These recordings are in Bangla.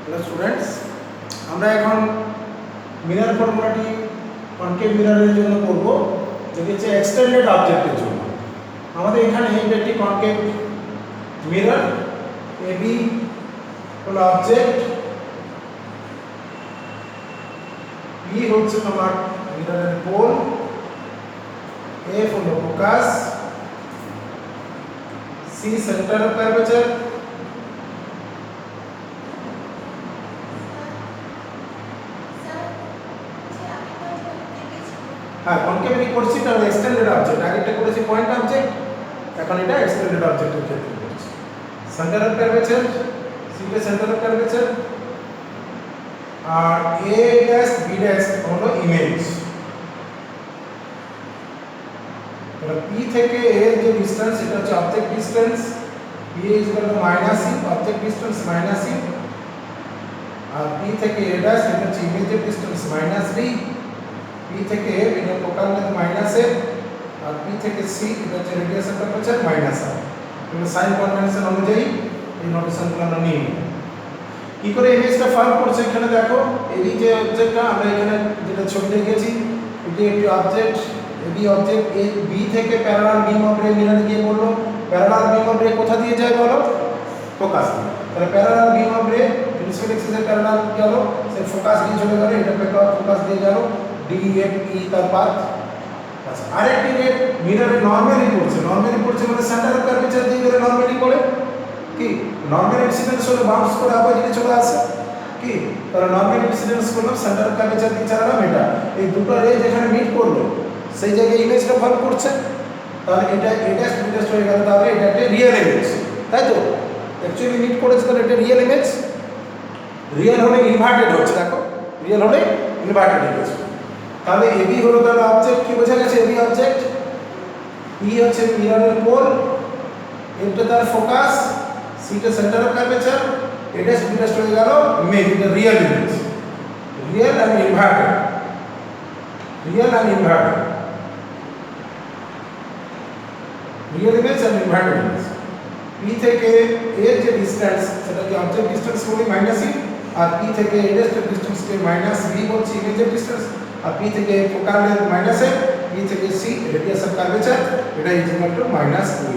হ্যালো স্টুডেন্টস, আমরা এখন মিরর ফর্মুলাটি কনকেভ মিররের জন্য করব, যেটি হচ্ছে এক্সটেন্ডেড অবজেক্টের জন্য। আমাদের এখানে একটি কনকেভ মিরর, এবি হলো অবজেক্ট, বি হচ্ছে তোমার মিররের পোল, এফ হলো focus, C centre of curvature, হ্যাঁ কনকেভলি করছি তাহলে এক্সটেন্ডেড অবজেক্ট, আগেরটা করেছি পয়েন্ট অবজেক্ট, এখন এটা এক্সটেন্ডেড অবজেক্টের ক্ষেত্রে করছি। সেন্টার অফ কার্ভেচার, সিটা সেন্টার অফ কার্ভেচার, আর এ ড্যাশ বি ড্যাশ হলো ইমেজ। তাহলে পি থেকে এর যে ডিসটেন্স এটা হচ্ছে object distance, P is equal to minus u, object distance minus u, আর পি থেকে এ ড্যাশ এটা হচ্ছে ইমেজের ডিসটেন্স মাইনাস বি, পি থেকে এ এটা ফোকাল লেন্থ মাইনাস এ, আর পি থেকে সি এটা হচ্ছে রেডিয়াস অফ কার্ভেচার মাইনাস আর। এগুলো সাইন কনভেনশন অনুযায়ী এই নোটেশনগুলো আমরা নিয়ে নিই। কি করে ইমেজটা ফর্ম করছে এখানে দেখো, এই যে অবজেক্টটা আমরা এখানে যেটা ছবি দেখেছি, এটি একটি object, AB object, A B থেকে প্যারালাল বিম অফ রে মিরর গিয়ে বললো প্যারালাল বিম অফ রে কোথা দিয়ে যায় বলো, ফোকাস দিয়ে। তাহলে প্যারালাল বিম অফ রে প্রিন্সিপাল এক্সিসের প্যারালাল গেল, সে ফোকাস দিয়ে চলে গেল, এটা ফোকাস দিয়ে গেল, ডি এফ ই তার পাথ। আচ্ছা, আরেকটি রে মিররে নরমালি পড়ছে, নরমালি পড়ছে মানে সেন্টার অফ কার্ভেচার দিয়ে গেলে নরমালি পড়ে কি নরমাল ইনসিডেন্স হলে বাউন্স করে আবার যদি চলে আসে কি, তাহলে নরমাল ইনসিডেন্স করলো সেন্টার অফ কার্ভেচার দিয়ে চালালাম, এটা এই দুটো রে যেখানে মিট করলো সেই জায়গায় ইমেজটা ফর্ম করছে। তাহলে এটা এটা স্টুডেন্ট হয়ে গেল, তাহলে এটা একটা রিয়েল ইমেজ, তাই তো অ্যাকচুয়ালি মিট করেছে, তাহলে এটা রিয়েল ইমেজ। রিয়েল হলে ইনভার্টেড হচ্ছে, দেখো রিয়েল হলে ইনভার্টেড ইমেজ। তাহলে এবি হলো তাহলে অবজেক্ট, কি বোঝা গেছে, এবি অবজেক্ট, ই হচ্ছে মিররের পোল, এটা তার ফোকাস, সিটা সেন্টার অফ কার্ভেচার, এটা স্পিডাস হয়ে গেল ইমেজ, এটা real image, real and inverted, real and inverted, real image and inverted image. P থেকে এর যে ডিসটেন্স সেটাকে অবজেক্ট ডিসটেন্স বলি মাইনাস ই, আর পি থেকে এর ডিসটেন্সকে মাইনাস বি বলছি ইমেজের ডিসটেন্স, আর পি থেকে ফোকাল লেন্থ মাইনাস এ, পি থেকে সি রেডিয়াস অফ কার্ভেচার, এটা ইজ ইকুয়াল টু মাইনাস ই।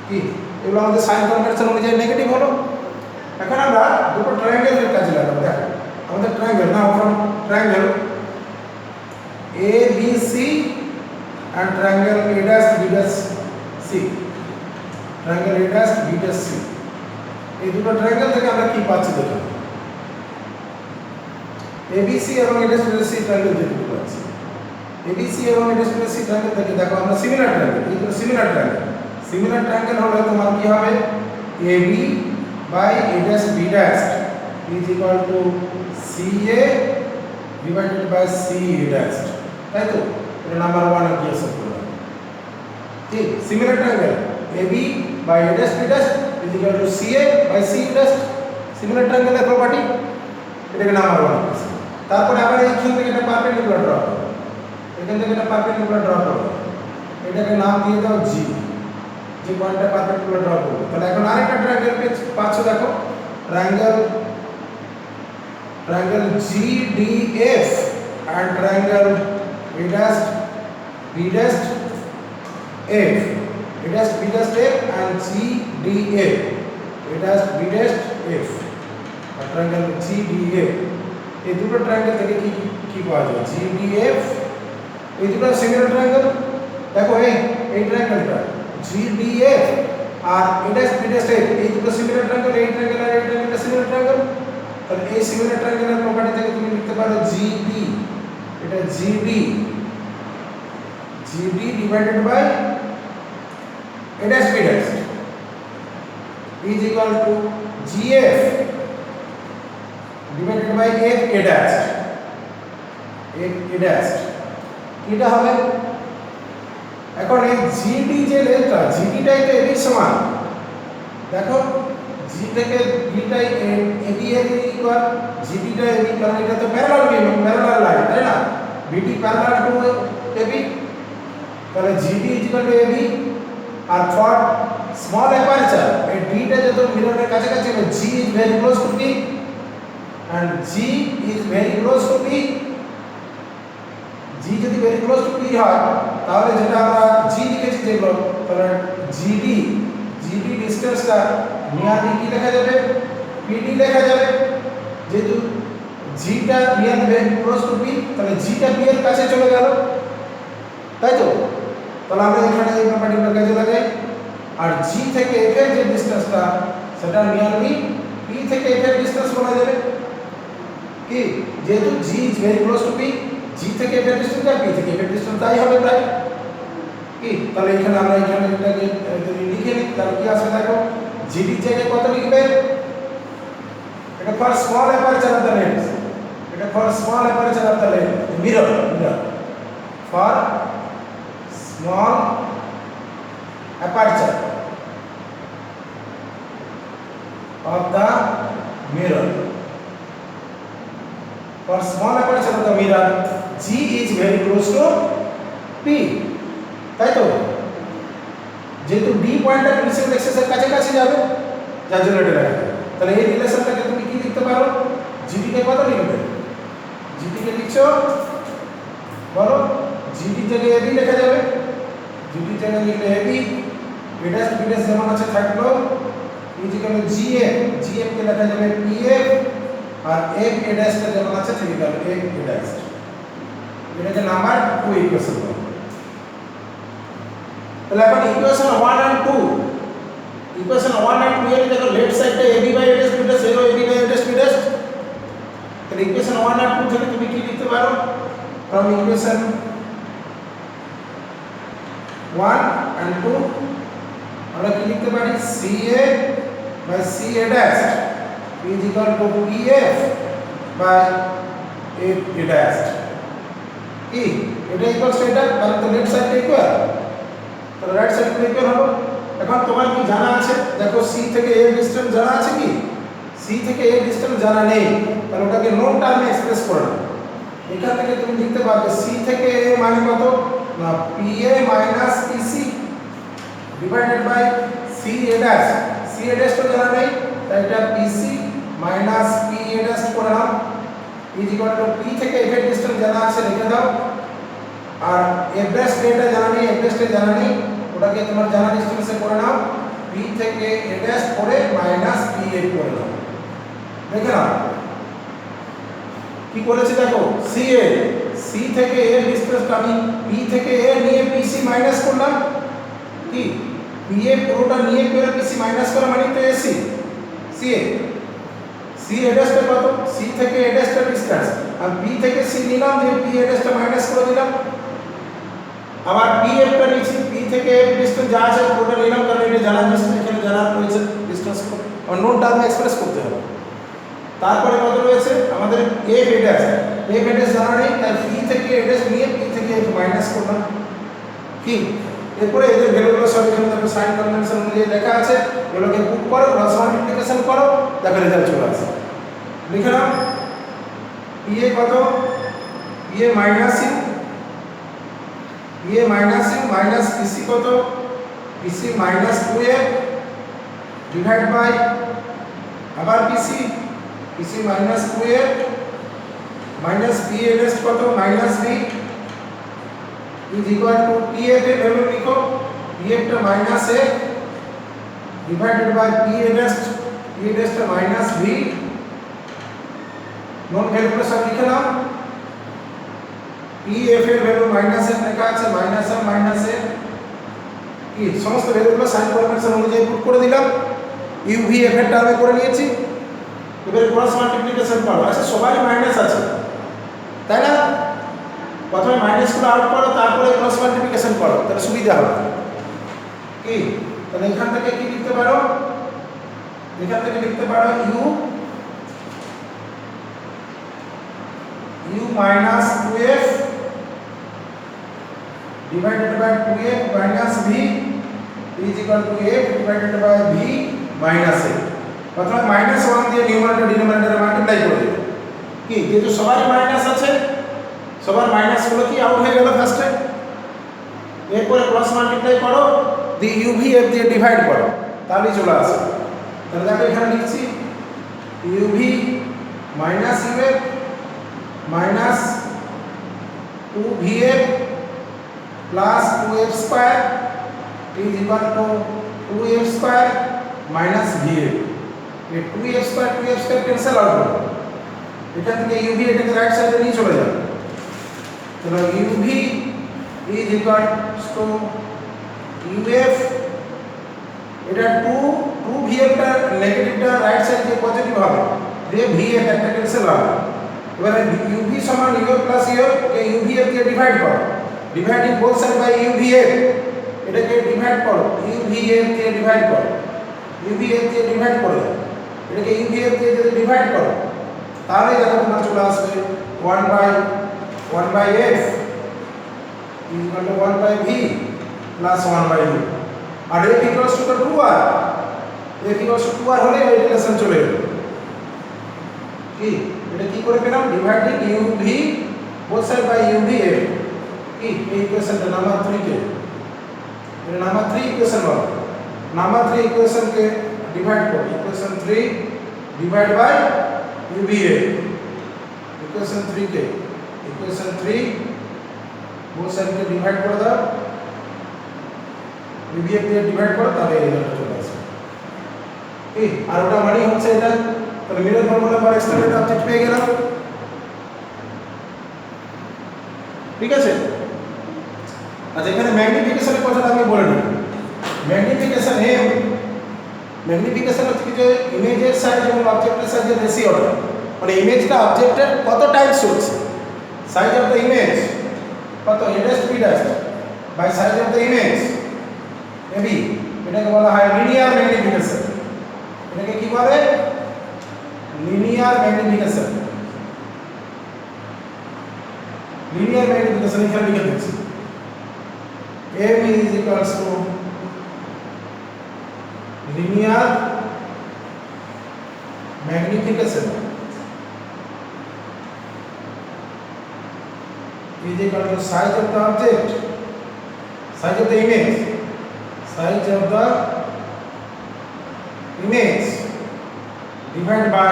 কি এগুলো আমাদের সাইন কনভেনশন অনুযায়ী নেগেটিভ হলো। এখন আমরা দুটো ট্রায়াঙ্গেলের কাজে লাগাবো। দেখো আমাদের triangle now from triangle A B C and triangle A dash B dash C, triangle A dash B dash C, এই দুটো ট্রায়াঙ্গেল থেকে আমরা কি পাচ্ছি দেখো, এবিসি এবং A dash B dash C triangle যেটুকু পাচ্ছি, এবিসি এবং A dash B dash C triangle থেকে দেখো আমরা সিমিলার ট্রায়াঙ্গেল, এইগুলো সিমিলার ট্রায়াঙ্গেল, সিমিলার ট্রায়াঙ্গেল হলে তোমার কি হবে, AB by A dash B dash is equal to CA divided by CA dash, তাই তো এটা নাম্বার 1 এর কেস করব। ঠিক similar triangle AB by A dash B dash is equal to CA by C dash, similar ট্রায়াঙ্গেলের প্রপার্টি, এটাকে নাম্বার 1 কেস। তারপরে আবার এইখান থেকে একটা পারপেন্ডিকুলার ড্র করব, এখান থেকে একটা পারপেন্ডিকুলার ড্র করব, এটাকে নাম দিয়ে দাও G, যে পয়েন্টটা পারপেন্ডিকুলার ড্র করব। তাহলে এখন আরেকটা ট্রায়াঙ্গেল পাচ্ছ, দেখো triangle GDF and triangle A dash B dash F, A dash B dash F and GDF, A dash B dash F R triangle GDF, এই দুটো ট্রায়াঙ্গেল থেকে কি কি পাওয়া যায়, GDF, এই দুটো সিমিলার ট্রায়াঙ্গেল। দেখো এই ট্রায়াঙ্গেলটা GDF R A dash B dash F, এই দুটো সিমিলার ট্রায়াঙ্গেল, এই ট্রায়াঙ্গেল আর এই ট্রায়াঙ্গেলটা সিমিলার ট্রায়াঙ্গেল। তাহলে এই সিমিলার ট্রায়াঙ্গেলের প্রপার্টি থেকে তুমি লিখতে পারো GD, এটা GD divided by A dash B dash is equal to GF divided by F A dash, F A dash এটা হবে। এখন এই GD যে লেন্থটা, GD-টাই তো AB সমান, দেখো G থেকে B টাই AB এর ইকুয়াল, GD-টা AB, কারণ এটা তো প্যারালাল বিম, প্যারালাল লাইন, তাই না, BD প্যারালাল টু AB, তাহলে GD is equal to AB, আর ফর স্মল অ্যাপারচার এই ডিটা যত মিররের কাছাকাছি হবে G is very close to P and g is very close to p g যদি ভেরি ক্লোজ টু p হয় তাহলে যেটা আমরা g লিখেছি যেগুলো তাহলে gd ডিসটেন্সটা নিয়ারলি কি লেখা যাবে pd লেখা যাবে যেহেতু g টা nearly very close to p তাহলে g টা p এর কাছে চলে গেল তাই তো তাহলে আমরা এখানে এই ব্যাপারটা কাজে লাগাই আর g থেকে f এর যে ডিসটেন্সটা সেটা নিয়ারলি p থেকে f এর ডিসটেন্স বলা যাবে কি যেহেতু g is very close to p g থেকে f এর ডিসটেন্স আর p থেকে f এর ডিসটেন্স তাই হবে প্রায় কি তাহলে এখানে আমরা এটাকে যদি লিখে নিই তাহলে কি আসবে দেখো gd এর জায়গায় কত লিখবে এটা for small aperture of the lens এটা for small aperture of the lens mirror for small aperture of the mirror for small aperture of the mirror g is very close to p তাই তো যেহেতু d পয়েন্টটা প্রিন্সিপাল এক্সিসের কাছাকাছি যাবে যার জন্য এটা রাখবে তাহলে এই রিলেশনটাকে তুমি কি লিখতে পারো gd কে কত লিখবে gd কে লিখছো বলো gd জায়গায় ab লেখা যাবে gd জায়গায় লিখলে ab b' যেমন আছে থাকলো ইজিক্যাল gf কে লেখা যাবে pf আর f a' টা যেমন আছে ঠিক আছে f a' এটাকে নাম্বার 2 ইকুয়েশন বলে তাহলে এখন ইকুয়েশন 1 and 2 ইকুয়েশন 1 and 2 এর দেখো লেফট সাইডটা ab by a' plus 0 ab by a' plus তাহলে ইকুয়েশন 1 and 2 থেকে তুমি কি লিখতে পারো ফ্রম ইকুয়েশন 1 and 2 আমরা কি লিখতে পারি ca by ca' is equal to pf by f a' কি এটা ইকুয়ালস টু এটা তাহলে তো লেফট সাইডটা ইকুয়াল তাহলে রাইট সাইডটা ইকুয়াল হলো এখন তোমার কি জানা আছে দেখো c থেকে a ডিসটেন্স জানা আছে কি c থেকে a ডিসটেন্স জানা নেই তাহলে ওটাকে নোন টার্মে এক্সপ্রেস করে নাও এখান থেকে তুমি লিখতে পারবে c থেকে a মানে কত না pa - pc divided by ca' তো জানা নেই তাই এটা pc মাইনাস pa' করে now is equal two p থেকে f এর ডিসটেন্স জানা আছে লিখে দাও আর f' এটা জানা নেই f' জানা নেই ওটাকে তোমার জানা ডিসটেন্সে করে নাও p থেকে a' করে মাইনাস pa করে দাও দেখে নাও কি করেছে দেখো c থেকে a এর ডিসটেন্সটা আমি p থেকে a নিয়ে pc মাইনাস করলাম কি pa পুরোটা নিয়ে করে pc মাইনাস করা মানে তো ac ca টা কত c থেকে a' টা ডিসটেন্স আর p থেকে c নিলাম দিয়ে p টা মাইনাস করে দিলাম আবার pf টা নিচ্ছি p থেকে f ডিসটেন্স যা আছে পুরোটা নিলাম কারণ এটা জানা ডিসটেন্স এখানে জানা রয়েছে ডিসটেন্স নোন টার্মে এক্সপ্রেস করতে হবে তারপরে কত রয়েছে আমাদের f' জানা নেই তাই p থেকে a' নিয়ে p থেকে f মাইনাস করলাম কি এরপরে এদের ভ্যালুগুলো সব এখানে দেখো সাইন কনভেনশন অনুযায়ী লেখা আছে এগুলোকে পুট করো ক্রস মাল্টিপ্লিকেশন করো দেখো রেজাল্ট চলে আসে লিখে নাও pa কত pa minus u minus pc কত pc minus 2f divide by আবার pc minus 2f minus pa' কত minus b is equal to pf এর ভ্যালু লিখো pf টা minus a divided by pa' টা মাইনাস b নোন ভ্যালুগুলো সব লিখে নাও pf এর ভ্যালু মাইনাস a লেখা আছে মাইনাস a কি সমস্ত ভ্যালুগুলো সাইন কনভেনশন অনুযায়ী পুট করে দিলাম u v f এর টার্মে করে নিয়েছি এবারে ক্রস মাল্টিপ্লিকেশন করো আচ্ছা সবাই মাইনাস আছে তাই না প্রথমে মাইনাসগুলো আউট করো তারপরে ক্রস মাল্টিপ্লিকেশন করো তাহলে সুবিধা হবে কি তাহলে এখান থেকে কি লিখতে পারো u minus 2f divided by 2f minus b is equal to f divided by b minus a প্রথমে -1 দিয়ে নিউমারেটর ডিনোমিনেটরে মাল্টিপ্লাই করে দেব কি যেহেতু সবার মাইনাস আছে সবার মাইনাস গুলো কি আউট হয়ে গেল ফার্স্টে এরপরে ক্রস মাল্টিপ্লাই করো দিয়ে ইউভিএফ দিয়ে ডিভাইড করো, তাহলেই চলে আসবে। তাহলে দেখো এখানে লিখছি UV minus UF minus 2VF plus 2F square is equal two 2F square minus VF। এই 2F স্কয়ার ক্যান্সেল আউট করো, এখান থেকে ইউভি এটাকে রাইট সাইডে নিয়ে চলে যাবে। তাহলে UV is equal to UF, এটা 2VF টা নেগেটিভটা রাইট সাইড দিয়ে পজিটিভ হবে, দিয়ে VF একটা ক্যান্সেল হবে। এবারে ইউভি সমান ইউএফ প্লাস ইউএফ কে ইউভিএফ দিয়ে ডিভাইড করো, dividing both side by UVF, এটাকে ডিভাইড করো ইউভিএফ দিয়ে ডিভাইড করো, ইউভিএফ দিয়ে ডিভাইড করো, এটাকে ইউভিএফ দিয়ে যদি ডিভাইড করো তাহলে দেখো তোমার চলে আসবে 1/f is equal to 1/v plus 1/u, R f equals to 2r, f equals to 2r হলে এই রিলেশন চলে গেল। কি এটা কি করে পেলাম? Dividing uv both side by uvf, কি এই ইকুয়েশনটা নাম্বার 3 কে, এটা নাম্বার 3 ইকুয়েশন হবে। নাম্বার 3 ইকুয়েশন কে ডিভাইড করো, equation 3 divide by uvf, equation 3 কে, ইকুয়েশন 3 both side কে ডিভাইড করে দাও, uvf দিয়ে ডিভাইড করো, তাহলে এই রেজাল্ট চলে আসবে। কি আর ওটা মানে হচ্ছে এটা, তাহলে mirror formula for extended object পেয়ে গেলাম। ঠিক আছে, আচ্ছা এখানে ম্যাগনিফিকেশনের কথাটা আমি বলে নিই। ম্যাগনিফিকেশন ম্যাগনিফিকেশন হচ্ছে যে ইমেজের সাইজ এবং অবজেক্টের সাইজের রেশিওটা, মানে ইমেজটা অবজেক্টের কত টাইমস হচ্ছে, সাইজ অফ দ্য ইমেজ কত a dash b dash by size of the image ab, এটাকে বলা হয় লিনিয়ার ম্যাগনিফিকেশন। এটাকে কি বলে? Linear magnification. লিনিয়ার ম্যাগনিফিকেশন এখানে লিখে দিচ্ছি m is equals to linear magnification is equal to size of the object, size of the image, size of the image divided by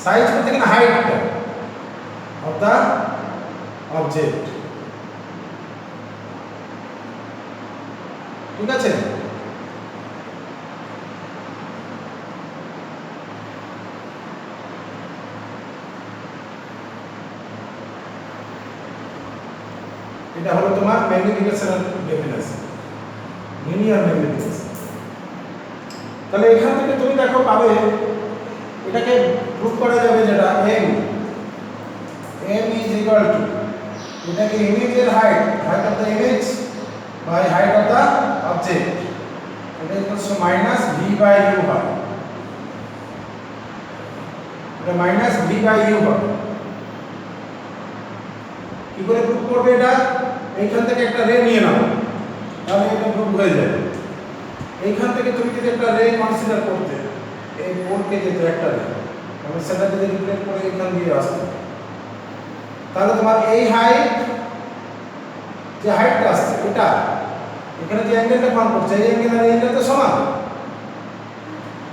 size বলতে কি height of the object। ঠিক আছে, এটা হলো তোমার ম্যাগনিফিকেশনের ডেফিনেশন, লিনিয়ার ম্যাগনিফিকেশন। তাহলে এখান থেকে তুমি দেখো পাবে, এটাকে প্রুফ করা যাবে যেটা m is equal to, এটাকে ইমেজের height of the image by height of the object, এটা equals to minus v by u হয়, এটা minus v by u হয়। কি করে প্রুফ করবে এটা? এইখান থেকে একটা রে নিয়ে নাও, তাহলে এটা প্রুফ হয়ে যাবে। এইখান থেকে তুমি যদি একটা রে কনসিডার করতে, এই বোর্ডকে যেতে একটা রে, আমি সেটা যদি রিপ্লেস করে এখান দিয়ে আসতে, তাহলে তোমার এই হাইট, যে হাইটটা আসছে এটা, এখানে যে অ্যাঙ্গেলটা ফর্ম করছে এই অ্যাঙ্গেল আর এই অ্যাঙ্গেল তো সমান,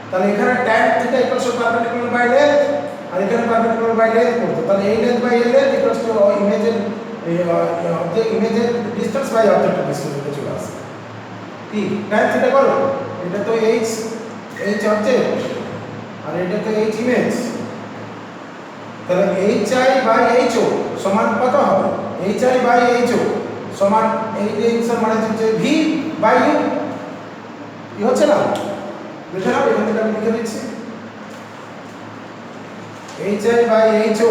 তাহলে এখানে tan θ equals to perpendicular by length, আর এখানে পারপেন্ডিকুলার বাই লেন্থ করতে, তাহলে এই লেন্থ বাই এই লেন্থ ইকুয়ালস টু ইমেজের ইমেজের ডিসটেন্স বাই অবজেক্টের ডিসটেন্স এটা চলে আসে। কি tan θ করো, এটা তো h অবজেক্ট আর এটা তো h ইমেজ, তাহলে hi বাই ho সমান কত হবে? hi বাই ho সমান এই টেনশন মানে হচ্ছে v বাই u, কি হচ্ছে না? বুঝে নাও, এখান থেকে আমি লিখে দিচ্ছি hi বাই ho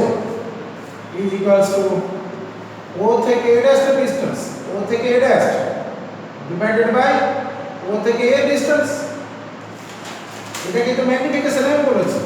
is equals to o থেকে a dash এর ডিসটেন্স, o থেকে a dash divided by o থেকে a ডিসটেন্স। এটা কিন্তু ম্যাগনিফিকেশন আমি বলেছি,